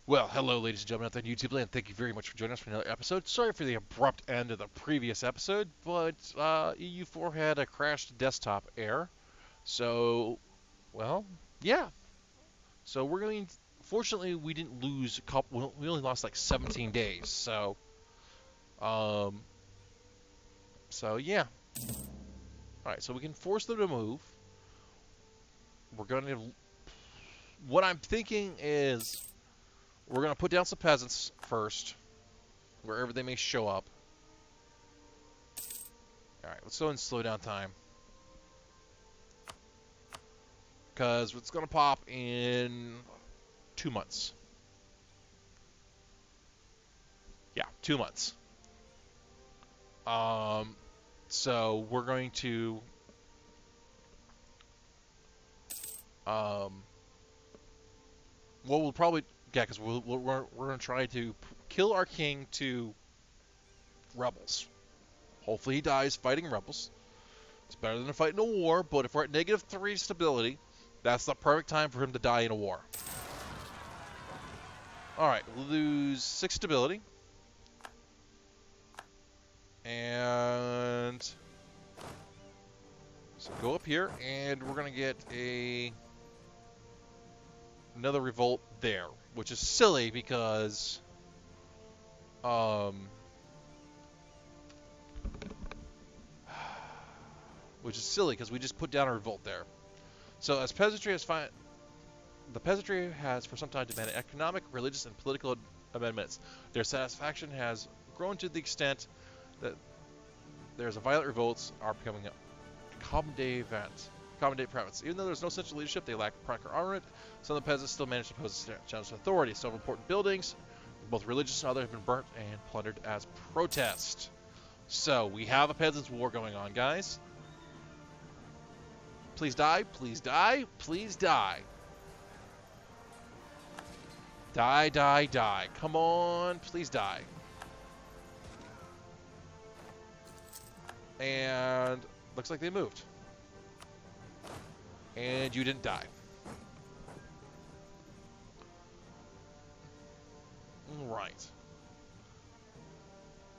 Well, hello, ladies and gentlemen out there in YouTube land. Thank you very much for joining us for another episode. Sorry for the abrupt end of the previous episode, but EU4 had a crashed desktop error. So, well, yeah. So we're going. Fortunately, we didn't lose a couple. We only lost like 17 days. Um, so yeah. All right. So we can force them to move. We're going to. What I'm thinking is we're going to put down some peasants first, wherever they may show up. Alright, let's go and slow down time. Because it's going to pop in 2 months. Yeah, 2 months. So we're going to... well, we'll probably... Yeah, because we're going to try to kill our king to rebels. Hopefully he dies fighting rebels. It's better than fighting a war, but if we're at -3 stability, that's the perfect time for him to die in a war. Alright, we'll lose 6 stability. And so go up here, and we're going to get another revolt there, which is silly because we just put down a revolt there. So as peasantry has the peasantry has for some time demanded economic, religious, and political amendments. Their satisfaction has grown to the extent that there's a violent revolts are becoming a common day province. Even though there's no central leadership, they lack proper armament. Some of the peasants still manage to pose a challenge to authority. Several important buildings, both religious and other, have been burnt and plundered as protest. So we have a peasants' war going on, guys. Please die, please die, please die. Die, die, die. Come on, please die. And looks like they moved. And you didn't die. Right.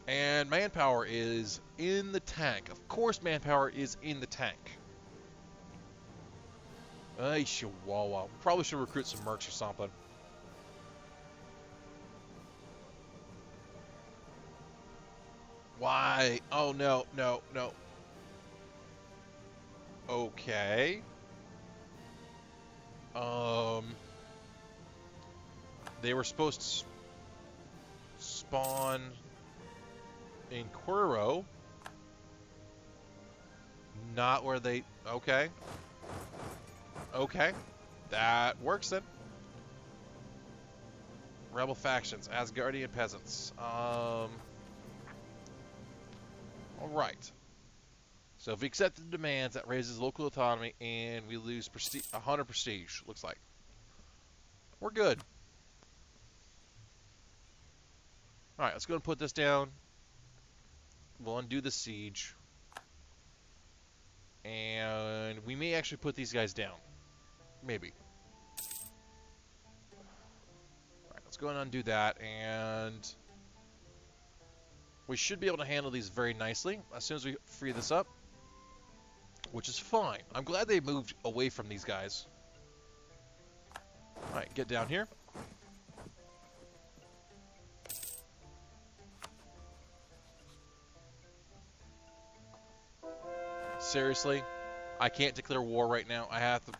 And manpower is in the tank. Of course manpower is in the tank. Ay, chihuahua. We probably should recruit some mercs or something. Why? Oh, no, no, no. Okay. They were supposed to spawn in Quiro. Not where they... Okay. Okay. That works then. Rebel factions, Asgardian peasants. Alright. So if we accept the demands, that raises local autonomy, and we lose 100 prestige, looks like. We're good. Alright, let's go and put this down. We'll undo the siege. And we may actually put these guys down. Maybe. Alright, let's go and undo that, and we should be able to handle these very nicely as soon as we free this up. Which is fine. I'm glad they moved away from these guys. Alright, get down here. Seriously? I can't declare war right now. I have to...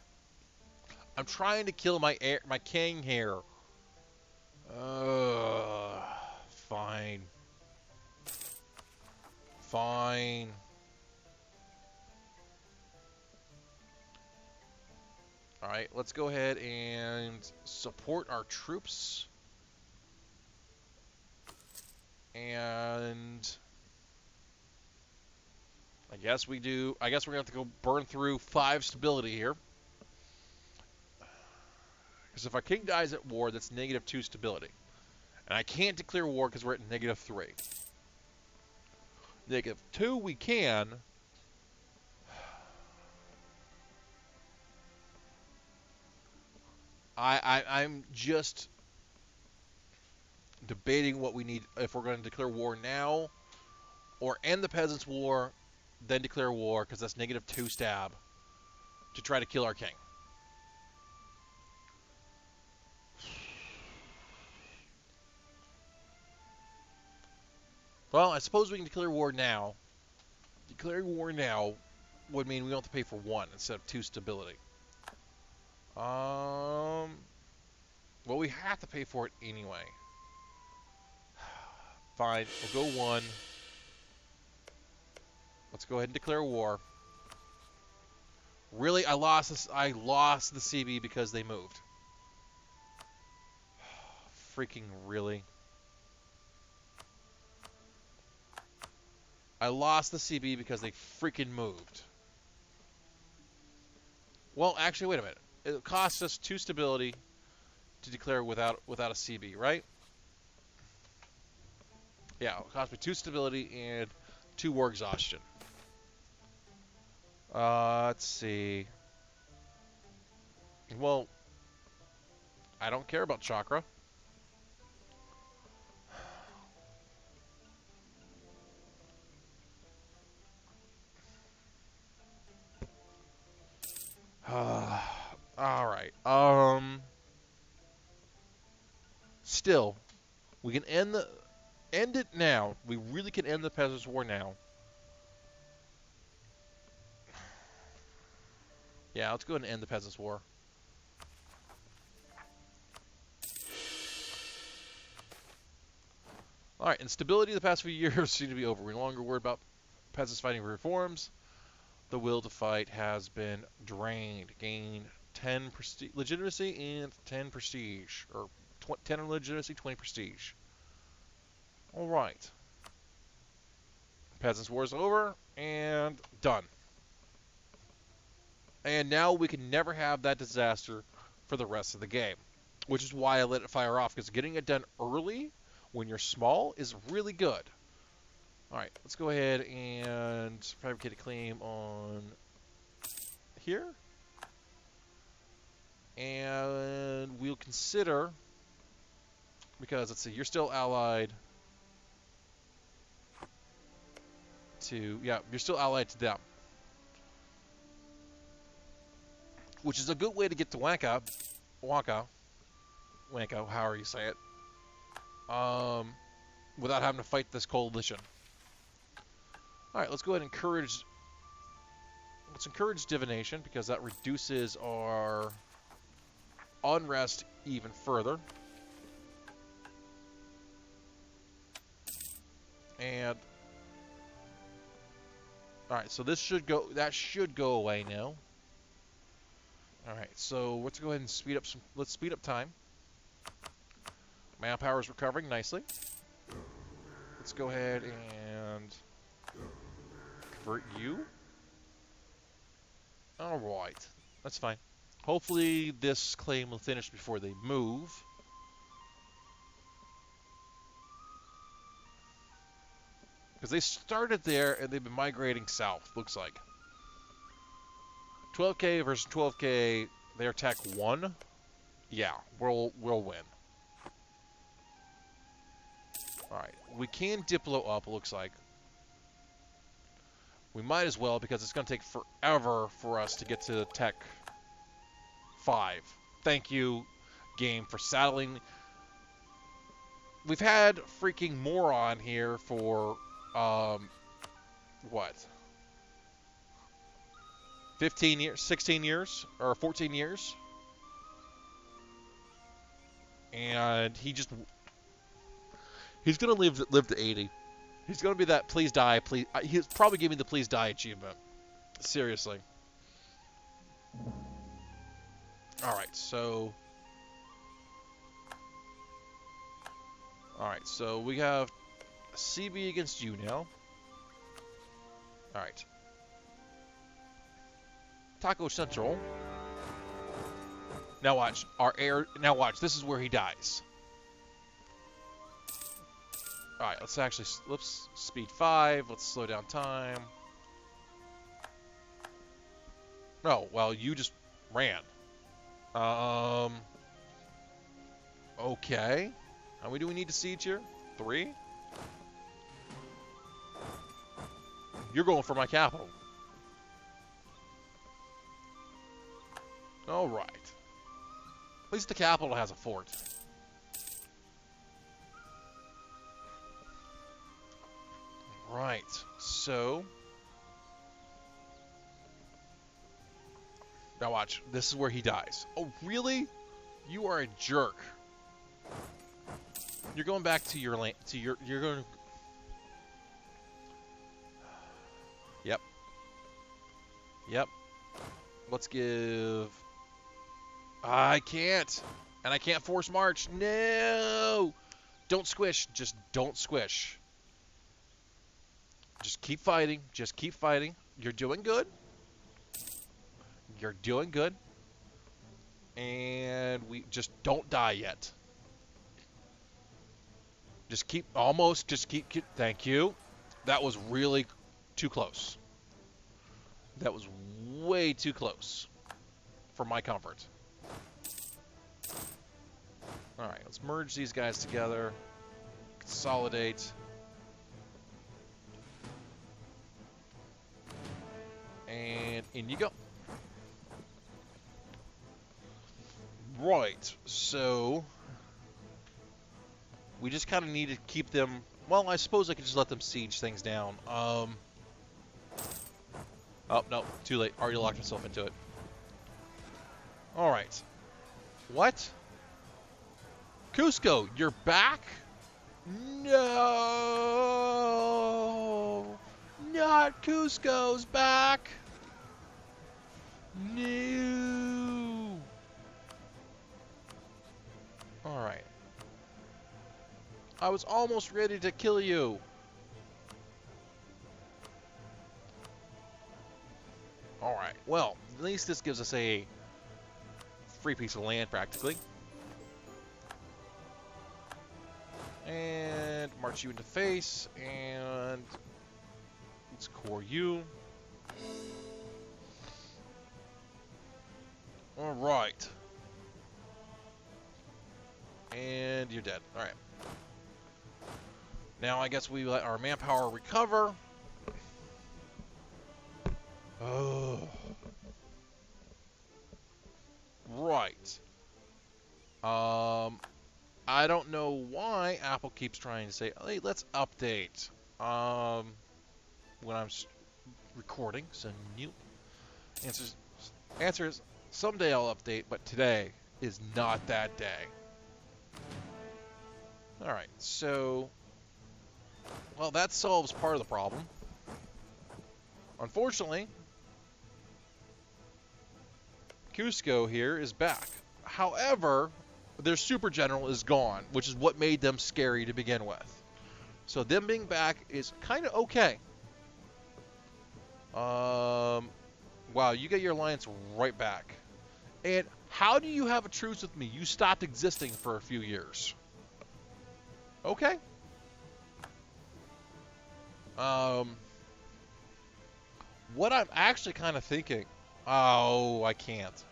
I'm trying to kill my king here. Fine. Fine. Alright, let's go ahead and support our troops. And I guess we do. I guess we're going to have to go burn through 5 stability here. Because if our king dies at war, that's -2 stability. And I can't declare war because we're at -3. -2 we can. I'm just debating what we need, if we're going to declare war now or end the Peasants' War, then declare war, because that's -2 stab to try to kill our king. Well, I suppose we can declare war now. Declaring war now would mean we don't have to pay for 1 instead of 2 stability. Well, we have to pay for it anyway. Fine, we'll go 1. Let's go ahead and declare war. Really, I lost this. I lost the CB because they moved. Freaking really. I lost the CB because they freaking moved. Well, actually, wait a minute. It costs us 2 stability to declare without a CB, right? Yeah, it cost me 2 stability and 2 war exhaustion. Let's see. Well, I don't care about chakra. All right. Still, we can end it now. We really can end the Peasants' War now. Yeah, let's go ahead and end the Peasants' War. All right, instability the past few years seem to be over. We're no longer worried about peasants fighting for reforms. The will to fight has been drained. Gain 10 legitimacy and 10 prestige. Or 10 legitimacy, 20 prestige. All right. Peasants' War is over and done. And now we can never have that disaster for the rest of the game. Which is why I let it fire off, because getting it done early when you're small is really good. Alright, let's go ahead and fabricate a claim on here. And we'll consider, because let's see, you're still allied to, yeah, you're still allied to them. Which is a good way to get to Wanka, however you say it, without having to fight this coalition. All right, let's go ahead and encourage divination, because that reduces our unrest even further. And all right, so that should go away now. All right, so let's go ahead and let's speed up time. Manpower is recovering nicely. Let's go ahead and convert you. All right, that's fine. Hopefully this claim will finish before they move. Because they started there and they've been migrating south, looks like. 12k versus 12k, they attack 1. Yeah, we'll win. Alright, we can Diplo up, looks like. We might as well, because it's going to take forever for us to get to Tech 5. Thank you, game, for saddling. We've had freaking Moron here for, what? 15 years, 16 years, or 14 years. And he's going to live to 80. He's going to be that please die, please. He's probably giving me the please die achievement. Seriously. Alright, so we have a CB against you now. Alright. Taco Central. Now watch. Now watch. This is where he dies. Alright, let's speed 5. Let's slow down time. Oh, well, you just ran. Okay. How many do we need to siege here? 3? You're going for my capital. All right. At least the capital has a fort. Right. So now watch. This is where he dies. Oh, really? You are a jerk. You're going back to your land. You're going. Yep. Yep. Let's give. I can't, and I can't force march. No. Don't squish. Just don't squish. Just keep fighting. Just keep fighting. You're doing good. You're doing good. And we just don't die yet. Just keep, almost, just keep, thank you. That was really too close. That was way too close for my comfort. Alright, let's merge these guys together. Consolidate. And in you go. Right, so we just kind of need to keep them. Well, I suppose I could just let them siege things down. Oh no, too late. Already locked myself into it. All right. What? Cusco, you're back? No, not Cusco's back. No. All right. I was almost ready to kill you. All right. Well, at least this gives us a free piece of land, practically. And march you into face, and let's core you. All right. And you're dead. All right. Now I guess we let our manpower recover. Oh. Right. I don't know why Apple keeps trying to say, "Hey, let's update." When I'm recording, so new answer is someday I'll update, but today is not that day. All right, so well, that solves part of the problem. Unfortunately, Cusco here is back. However, their super general is gone, which is what made them scary to begin with. So them being back is kind of okay. Wow, you get your alliance right back. And how do you have a truce with me? You stopped existing for a few years. Okay. What I'm actually kind of thinking... Oh, I can't.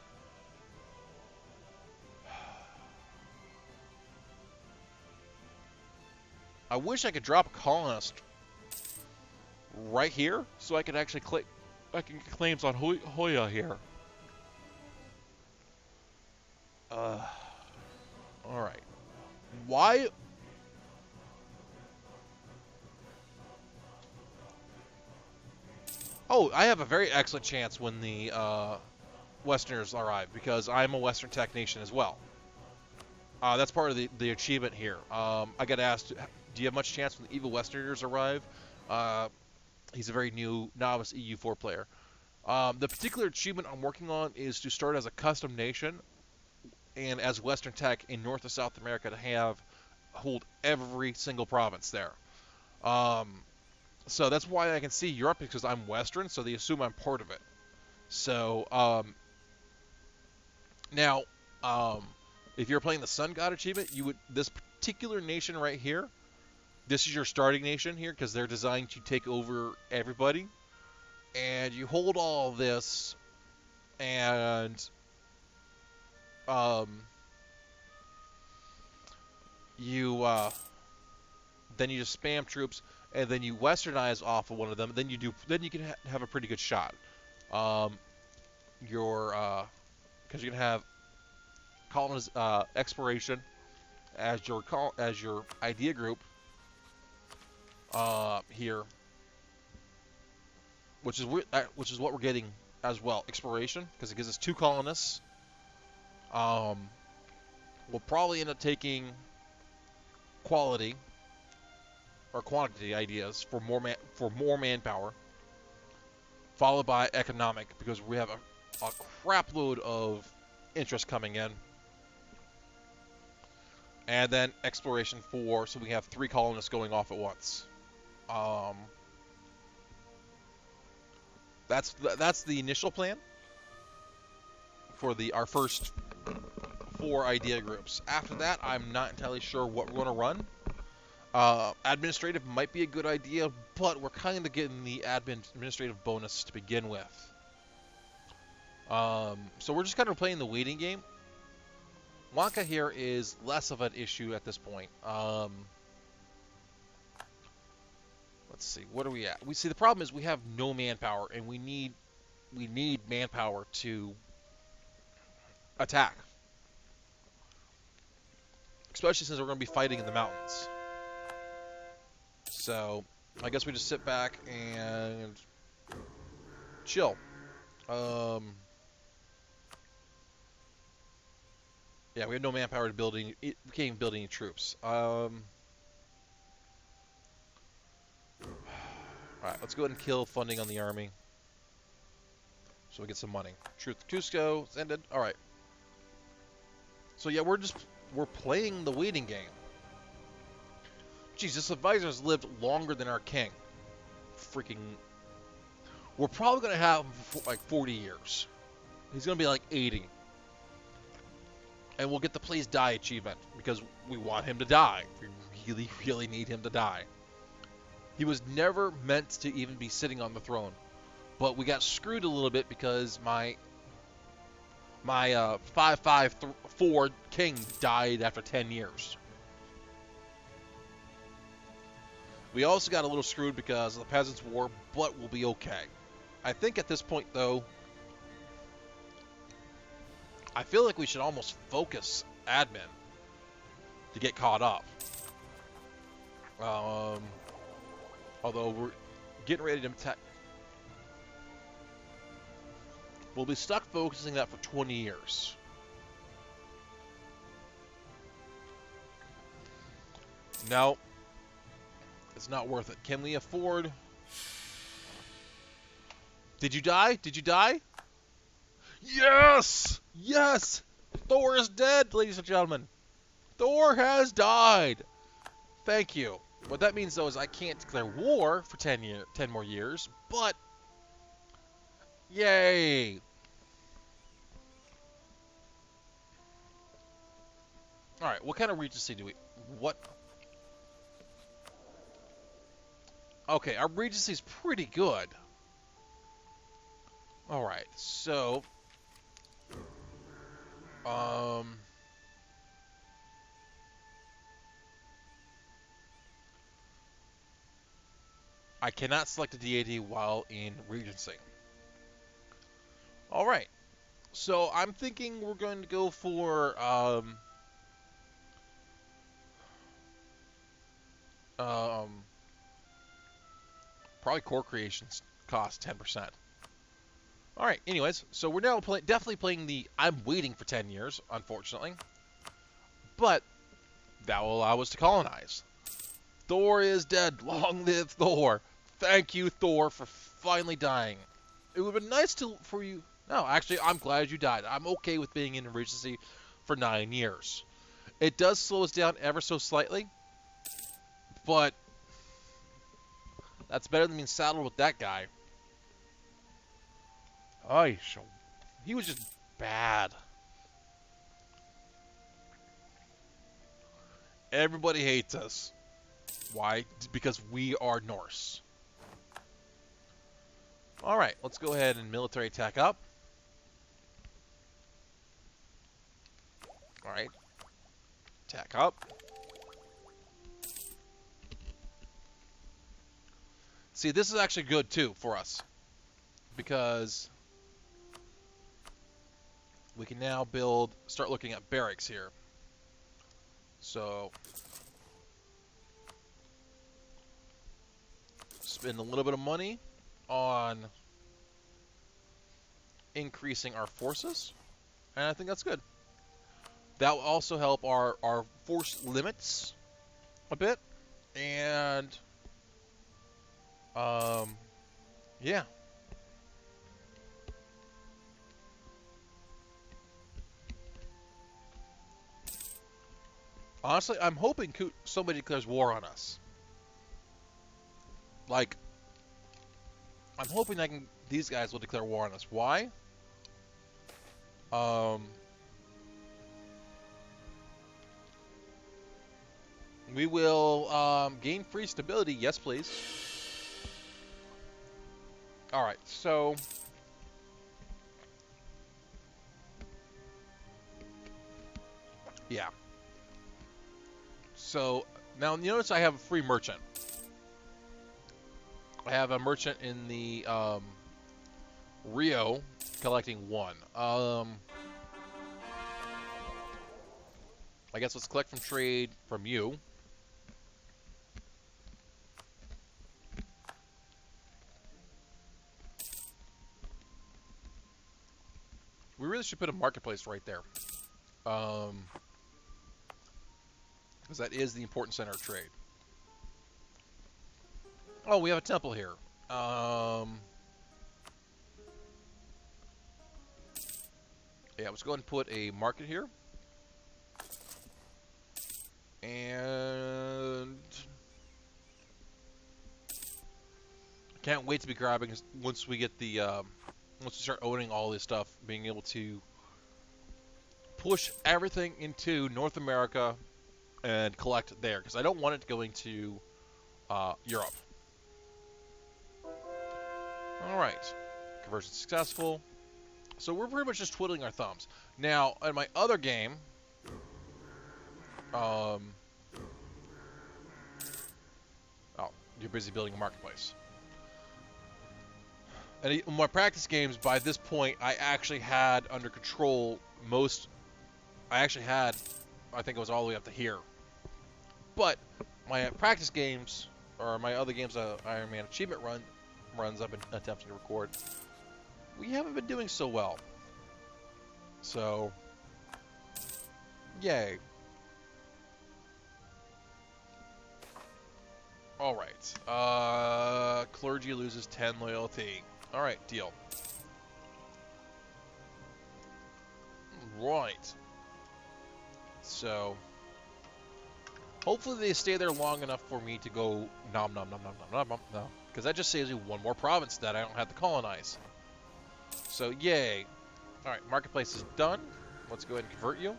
I wish I could drop a colonist right here, so I could actually I can get claims on Hoya here. All right. Why? Oh, I have a very excellent chance when the Westerners arrive, because I'm a Western tech nation as well. That's part of the achievement here. I got asked, do you have much chance when the evil Westerners arrive? He's a very new novice EU4 player. The particular achievement I'm working on is to start as a custom nation and as Western tech in North and South America to hold every single province there. So that's why I can see Europe, because I'm Western, so they assume I'm part of it. So now, if you're playing the Sun God achievement, this particular nation right here, this is your starting nation here, because they're designed to take over everybody. And you hold all of this, and you then you just spam troops, and then you westernize off of one of them. Then you can have a pretty good shot. Your because you can have coloniz exploration as your idea group here, which is what we're getting as well. Exploration, because it gives us 2 colonists. We'll probably end up taking quality or quantity ideas for more manpower, followed by economic, because we have a crap load of interest coming in, and then exploration 4, so we have 3 colonists going off at once. That's the initial plan for our first 4 idea groups. After that, I'm not entirely sure what we're going to run. Administrative might be a good idea, but we're kind of getting the administrative bonus to begin with. So we're just kind of playing the waiting game. Lanka here is less of an issue at this point. Let's see, what are we at? The problem is we have no manpower, and we need manpower to attack, especially since we're going to be fighting in the mountains. So I guess we just sit back and chill. Yeah, we have no manpower to build any. We can't even build any troops. Alright, let's go ahead and kill funding on the army, so we get some money. Truth to Cusco is ended. Alright. So yeah, we're playing the waiting game. Jeez, this advisor's lived longer than our king. Freaking. We're probably going to have him for like 40 years. He's going to be like 80. And we'll get the Please Die achievement, because we want him to die. We really, really need him to die. He was never meant to even be sitting on the throne. But we got screwed a little bit because my 554 king died after 10 years. We also got a little screwed because of the Peasants' War, but we'll be okay. I think at this point, though, I feel like we should almost focus admin to get caught up. Although we're getting ready to attack. We'll be stuck focusing that for 20 years. No. It's not worth it. Can we afford... Did you die? Did you die? Yes! Yes! Thor is dead, ladies and gentlemen. Thor has died. Thank you. What that means, though, is I can't declare war for 10 more years, but... Yay! Alright, what kind of regency do we... What... Okay, our regency is pretty good. Alright, so... I cannot select a deity while in regency. Alright, so I'm thinking we're going to go for... probably core creations cost 10%. Alright, anyways, so we're now definitely playing the I'm waiting for 10 years, unfortunately. But that will allow us to colonize. Thor is dead. Long live Thor. Thank you, Thor, for finally dying. It would have been nice for you... No, actually, I'm glad you died. I'm okay with being in regency for 9 years. It does slow us down ever so slightly, but that's better than being saddled with that guy. He was just bad. Everybody hates us. Why? Because we are Norse. Alright, let's go ahead and military attack up. Alright. Attack up. See, this is actually good too for us because we can now start looking at barracks here. So, spend a little bit of money on increasing our forces, and I think that's good. That will also help our force limits a bit, and yeah. Honestly, I'm hoping somebody declares war on us. Like, I'm hoping these guys will declare war on us. Why? We will gain free stability. Yes, please. Alright, so... yeah. So, now notice I have a free merchant. I have a merchant in the Rio collecting 1. I guess let's collect from trade from you. We really should put a marketplace right there. Because that is the important center of trade. Oh, we have a temple here. Yeah, let's go ahead and put a market here. And... I can't wait to be grabbing once we get the... once we start owning all this stuff, being able to push everything into North America and collect there, because I don't want it going to Europe. Alright, conversion successful. So we're pretty much just twiddling our thumbs. Now, in my other game, oh, you're busy building a marketplace. And in my practice games, by this point, I actually had under control I think it was all the way up to here. But my practice games, or my other games, Iron Man achievement runs I've been attempting to record, we haven't been doing so well. So, yay. Alright. Clergy loses 10 loyalty. Alright, deal. Right. So, hopefully they stay there long enough for me to go nom nom nom nom nom nom nom. Because that just saves me one more province that I don't have to colonize. So, yay. Alright, marketplace is done. Let's go ahead and convert you.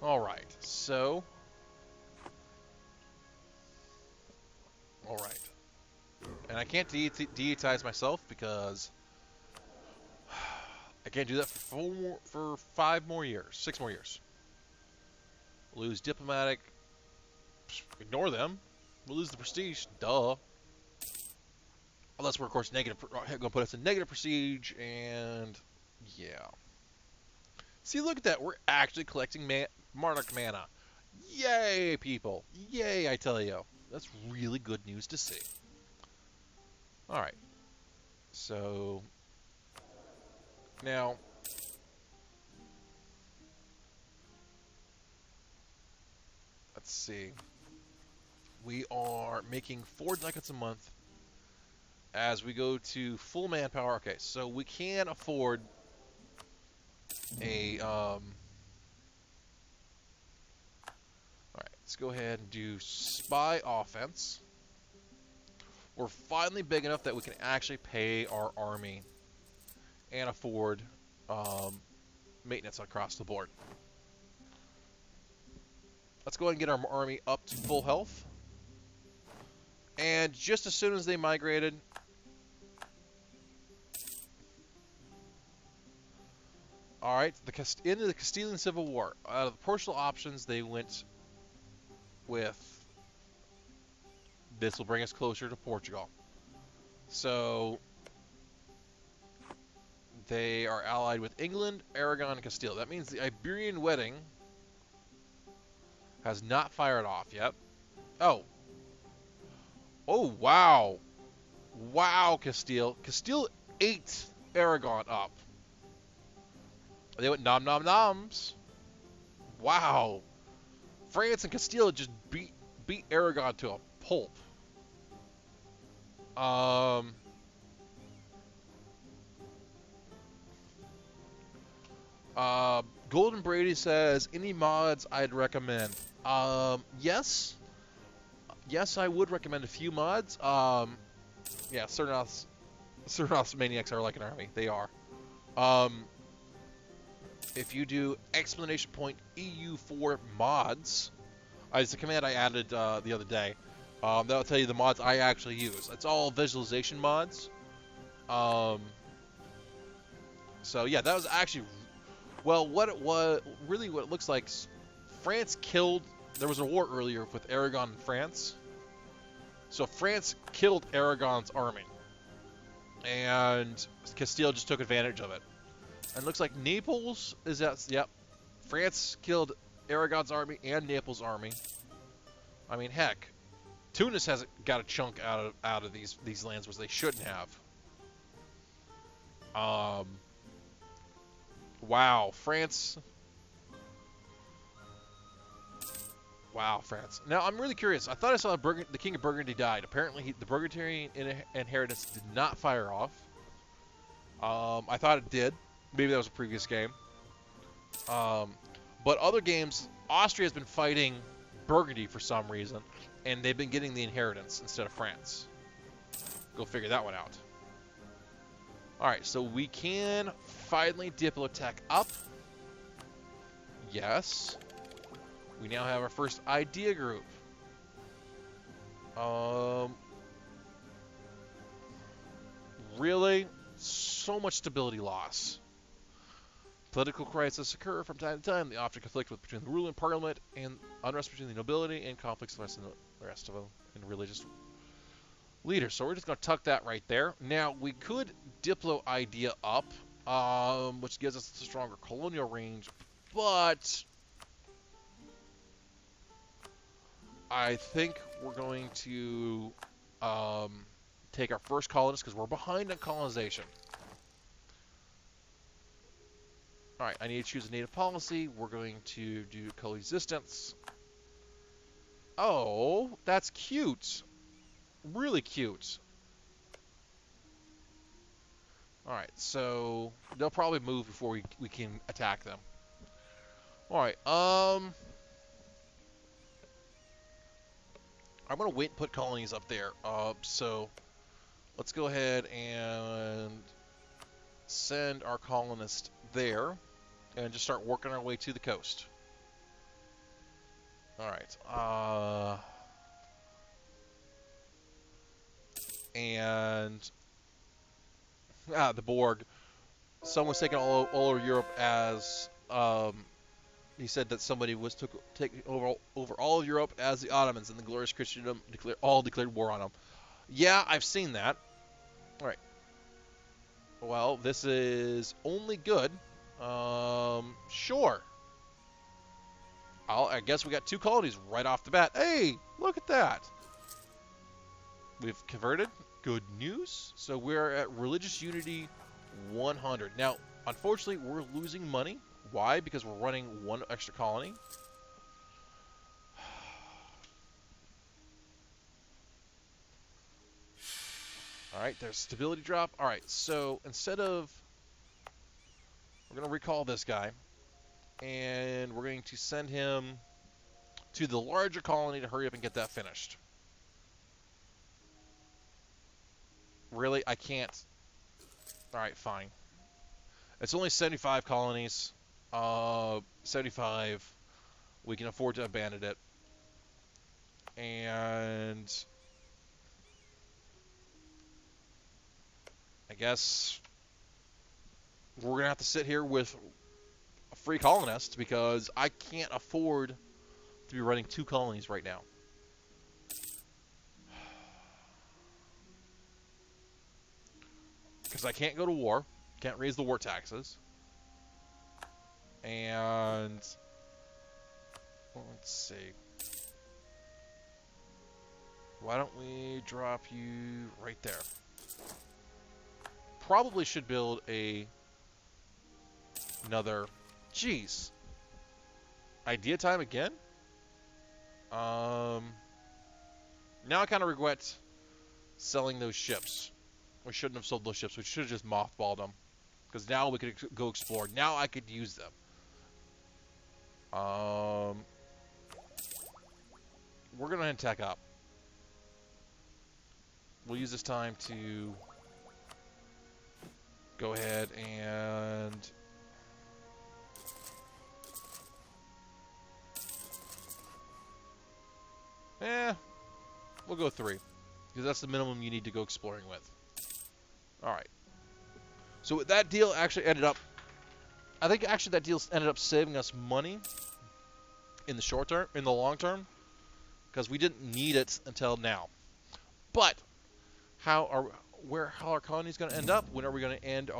Alright, so... Alright. And I can't deitize myself because... I can't do that for 5 more years. 6 more years. Lose diplomatic. Ignore them. We'll lose the prestige. Duh. Unless we're, of course, negative. Going to put us in negative prestige, and yeah. See, look at that. We're actually collecting Monarch mana. Yay, people. Yay, I tell you. That's really good news to see. Alright. So, now, let's see. We are making 4 ducats a month as we go to full manpower. Okay, so we can afford a... Alright, let's go ahead and do spy offense. We're finally big enough that we can actually pay our army and afford maintenance across the board. Let's go ahead and get our army up to full health. And just as soon as they migrated, All right, into the Castilian Civil War. Out of the personal options, they went with this will bring us closer to Portugal. So they are allied with England, Aragon, and Castile. That means the Iberian wedding has not fired off yet. Oh. Oh, wow. Wow, Castile. Castile ate Aragon up. They went nom nom noms. Wow. France and Castile just beat Aragon to a pulp. Golden Brady says, any mods I'd recommend. Yes. Yes, I would recommend a few mods. Yeah, Cernos Maniacs are like an army. They are. If you do explanation point EU4 mods, it's a command I added the other day. That'll tell you the mods I actually use. It's all visualization mods. So yeah, that was actually, well, what it looks like, France killed, there was a war earlier with Aragon and France. So France killed Aragon's army. And Castile just took advantage of it. And it looks like Naples is at, yep. France killed Aragon's army and Naples' army. I mean, heck, Tunis hasn't got a chunk out of these lands, which they shouldn't have. Wow, France. Wow, France. Now, I'm really curious. I thought I saw the King of Burgundy died. Apparently, the Burgundian inheritance did not fire off. I thought it did. Maybe that was a previous game. But other games, Austria has been fighting Burgundy for some reason, and they've been getting the inheritance instead of France. Go figure that one out. Alright, so we can finally Diplotech up. Yes. We now have our first idea group. Really? So much stability loss. Political crises occur from time to time. They often conflict between the ruling parliament and unrest between the nobility and conflicts with the rest of them and religious leaders. So we're just going to tuck that right there. Now, we could Diplo idea up, which gives us a stronger colonial range, but I think we're going to take our first colonist because we're behind on colonization. Alright, I need to choose a native policy. We're going to do coexistence. Oh, that's cute. Really cute. Alright, so they'll probably move before we can attack them. Alright, I'm going to wait and put colonies up there. So let's go ahead and send our colonist there and just start working our way to the coast. Alright. And the Borg. Someone's taking all over Europe as he said that somebody was taking over all of Europe as the Ottomans, and the glorious Christendom declared war on them. Yeah, I've seen that. All right. Well, this is only good. Sure. I guess we got 2 colonies right off the bat. Hey, look at that. We've converted. Good news. So we're at religious unity 100. Now, unfortunately, we're losing money. Why? Because we're running 1 extra colony. Alright, there's stability drop. Alright, so instead of... We're going to recall this guy. And we're going to send him to the larger colony to hurry up and get that finished. Really? I can't. Alright, fine. It's only 75 colonies. 75. We can afford to abandon it. And I guess we're going to have to sit here with free colonists because I can't afford to be running 2 colonies right now. Because I can't go to war, can't raise the war taxes, and well, let's see. Why don't we drop you right there? Probably should build another. Jeez. Idea time again? Now I kind of regret selling those ships. We shouldn't have sold those ships. We should have just mothballed them. Because now we could go explore. Now I could use them. We're going to attack up. We'll use this time to go ahead and we'll go 3. Because that's the minimum you need to go exploring with. Alright. So that deal actually ended up, I think actually that deal ended up saving us money in the short term, in the long term, because we didn't need it until now. But how our colony's going to end up? When are we going to end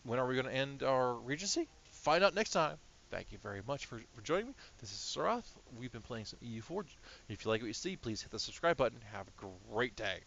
when are we going to end our regency? Find out next time. Thank you very much for joining me. This is TheCiroth. We've been playing some EU4. If you like what you see, please hit the subscribe button. Have a great day.